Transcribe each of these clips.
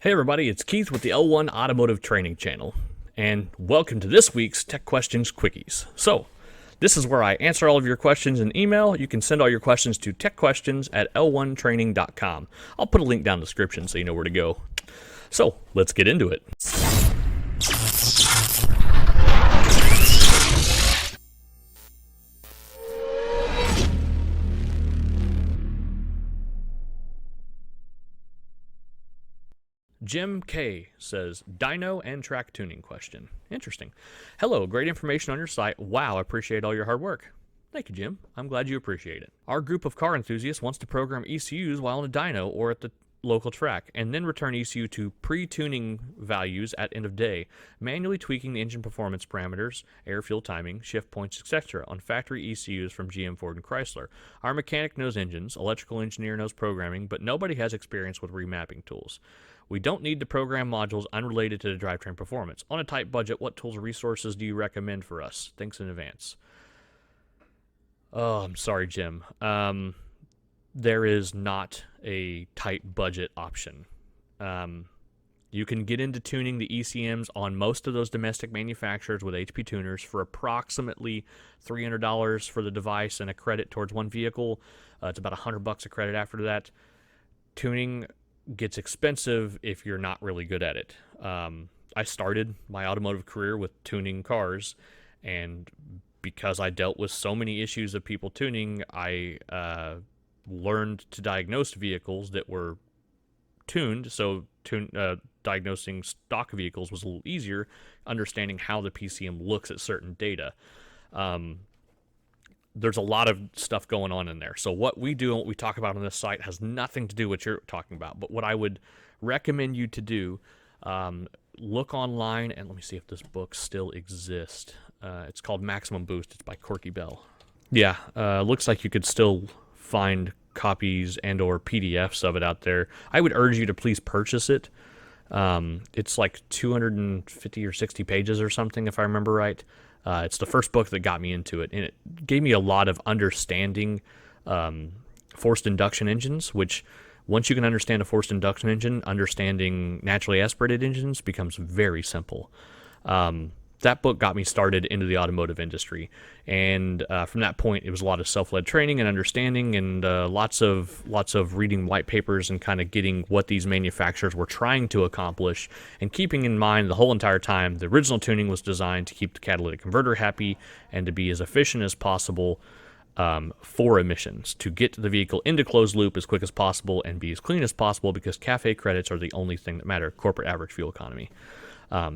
Hey everybody, it's Keith with the L1 Automotive Training Channel, and welcome to this week's Tech Questions Quickies. So, this is where I answer all of your questions in email. You can send all your questions to techquestions@l1training.com. I'll put a link down in the description so you know where to go. So, let's get into it. Jim K says, dyno and track tuning question. Interesting. Hello, great information on your site. Wow, I appreciate all your hard work. Thank you, Jim. I'm glad you appreciate it. Our group of car enthusiasts wants to program ECUs while on a dyno or at the local track, and then return ECU to pre-tuning values at end of day, manually tweaking the engine performance parameters, air-fuel timing, shift points, etc. on factory ECUs from GM, Ford, and Chrysler. Our mechanic knows engines, electrical engineer knows programming, but nobody has experience with remapping tools. We don't need to program modules unrelated to the drivetrain performance. On a tight budget, what tools or resources do you recommend for us? Thanks in advance. Oh, I'm sorry, Jim. There is not a tight budget option. You can get into tuning the ECMs on most of those domestic manufacturers with HP tuners for approximately $300 for the device and a credit towards one vehicle. It's about $100 a credit after that. Tuning gets expensive if you're not really good at it. I started my automotive career with tuning cars, and because I dealt with so many issues of people tuning, I learned to diagnose vehicles that were tuned, so diagnosing stock vehicles was a little easier, understanding how the PCM looks at certain data. There's a lot of stuff going on in there. So what we do and what we talk about on this site has nothing to do with what you're talking about. But what I would recommend you to do, look online, and let me see if this book still exists. It's called Maximum Boost. It's by Corky Bell. Yeah, looks like you could still find copies and or PDFs of it out there. I would urge you to please purchase it. It's like 250 or 60 pages or something, if I remember right. It's the first book that got me into it, and it gave me a lot of understanding forced induction engines, which once you can understand a forced induction engine, understanding naturally aspirated engines becomes very simple. That book got me started into the automotive industry, and from that point, it was a lot of self-led training and understanding, and lots of reading white papers and kind of getting what these manufacturers were trying to accomplish, and keeping in mind the whole entire time the original tuning was designed to keep the catalytic converter happy and to be as efficient as possible for emissions, to get the vehicle into closed loop as quick as possible and be as clean as possible, because CAFE credits are the only thing that matter, corporate average fuel economy.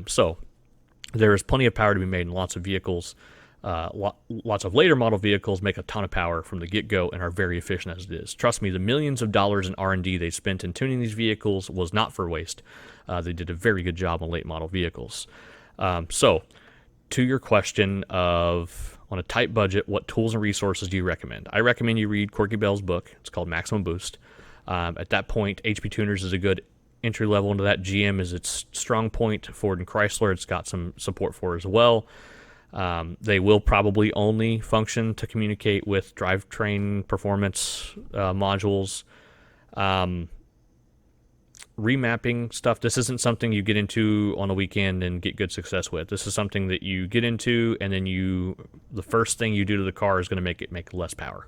So there is plenty of power to be made in lots of vehicles. Lots of later model vehicles make a ton of power from the get-go and are very efficient as it is. Trust me, the millions of dollars in R&D they spent in tuning these vehicles was not for waste. They did a very good job on late model vehicles. So, to your question of, on a tight budget, what tools and resources do you recommend? I recommend you read Corky Bell's book. It's called Maximum Boost. At that point, HP Tuners is a good entry level into that. GM is its strong point. Ford and Chrysler, it's got some support for as well. They will probably only function to communicate with drivetrain performance modules. Remapping stuff, this isn't something you get into on a weekend and get good success with. This is something that you get into, and then the first thing you do to the car is going to make it make less power.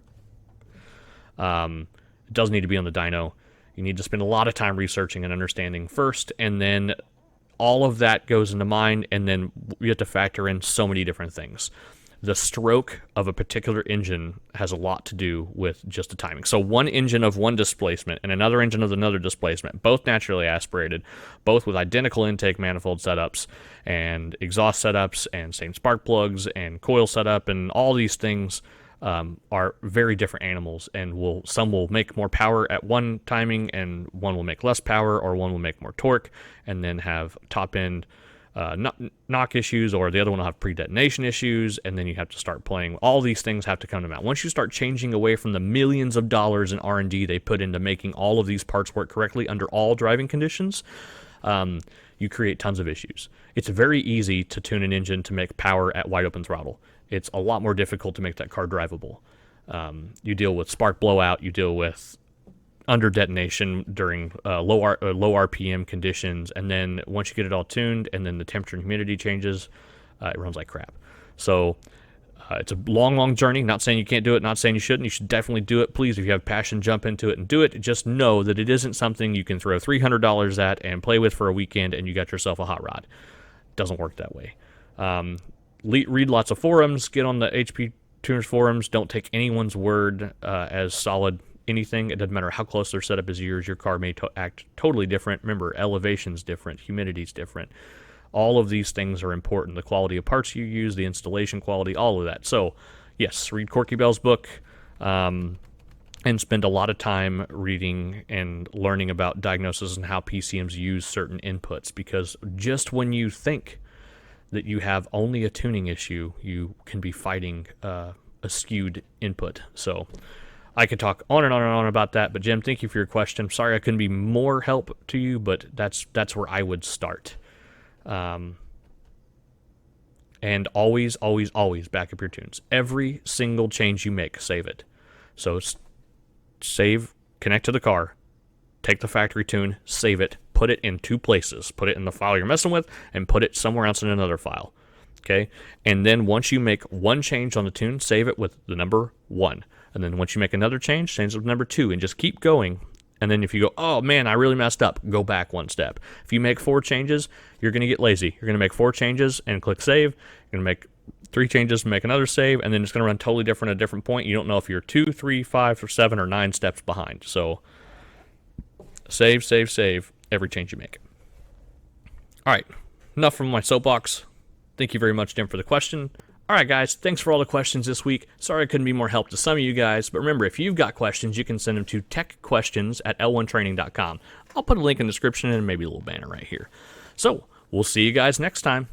It does need to be on the dyno. You need to spend a lot of time researching and understanding first, and then all of that goes into mind, and then you have to factor in so many different things. The stroke of a particular engine has a lot to do with just the timing. So one engine of one displacement and another engine of another displacement, both naturally aspirated, both with identical intake manifold setups and exhaust setups and same spark plugs and coil setup, and all these things are very different animals, and some will make more power at one timing, and one will make less power, or one will make more torque, and then have top end knock issues, or the other one will have pre-detonation issues, and then you have to start playing. All these things have to come to mount. Once you start changing away from the millions of dollars in R&D they put into making all of these parts work correctly under all driving conditions, you create tons of issues. It's very easy to tune an engine to make power at wide open throttle. It's a lot more difficult to make that car drivable. You deal with spark blowout, you deal with under detonation during low RPM conditions, and then once you get it all tuned, and then the temperature and humidity changes, it runs like crap. So it's a long journey. Not saying you can't do it, not saying you shouldn't. You should definitely do it. Please, if you have passion, jump into it and do it. Just know that it isn't something you can throw $300 at and play with for a weekend and you got yourself a hot rod. It doesn't work that way. Read lots of forums. Get on the HP Tuners forums. Don't take anyone's word as solid anything. It doesn't matter how close their setup is to yours. Your car may act totally different. Remember, elevation's different. Humidity's different. All of these things are important. The quality of parts you use, the installation quality, all of that. So, yes, read Corky Bell's book and spend a lot of time reading and learning about diagnosis and how PCMs use certain inputs. Because just when you think that you have only a tuning issue, you can be fighting a skewed input. So, I could talk on and on and on about that. But, Jim, thank you for your question. Sorry I couldn't be more help to you, but that's where I would start. And always back up your tunes. Every single change you make, save it. So save, connect to the car, take the factory tune, save it, put it in 2 places. Put it in the file you're messing with and put it somewhere else in another file. Okay? And then once you make one change on the tune, save it with the number 1. And then once you make another change it with number 2 and just keep going. And then if you go, oh, man, I really messed up, go back 1 step. If you make 4 changes, you're going to get lazy. You're going to make 4 changes and click save. You're going to make 3 changes and make another save, and then it's going to run totally different at a different point. You don't know if you're 2, 3, 5, or 7, or 9 steps behind. So save every change you make. All right, enough from my soapbox. Thank you very much, Jim, for the question. All right, guys, thanks for all the questions this week. Sorry I couldn't be more help to some of you guys, but remember, if you've got questions, you can send them to TechQuestions@l1training.com. I'll put a link in the description and maybe a little banner right here. So, we'll see you guys next time.